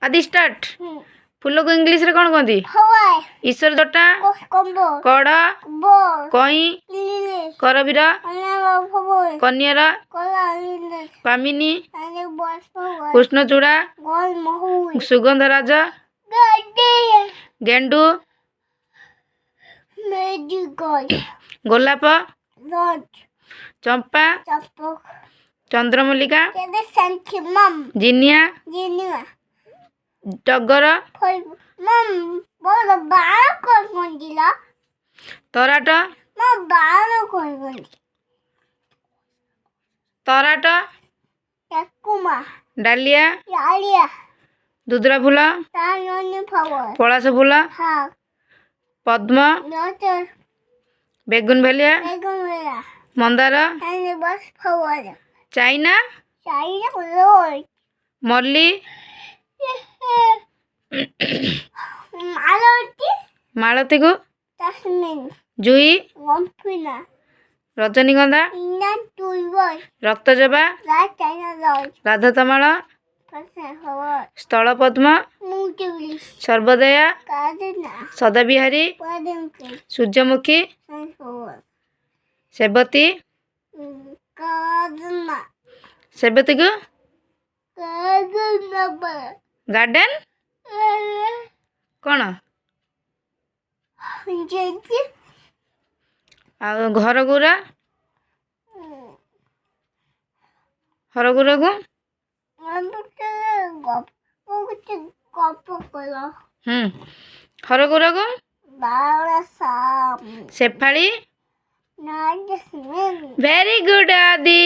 आदि स्टार्ट फूल को इंग्लिश रे कौन कहती ईश्वर जटा कड़ कई करवीर कन्यार पामिनी कृष्णचूड़ा सुगंधराज गेंडू गोलाप चंपा चंद्रमल्लिका जिनिया टगर तराट तराट डालिया दुधरा फूल पलाश फूल पद्म बेगुन भेलिया मंदार चाइना मल्ली मालती को जुई रजनीगंधा रक्तजबा राधा तमाल स्थल पद्म सर्वदया सदाबिहारी सूर्यमुखी सेवती सेवती को गार्डन कौन घर गुरा घर गुरा को घर गुरा को शेफाली वेरी गुड आदि।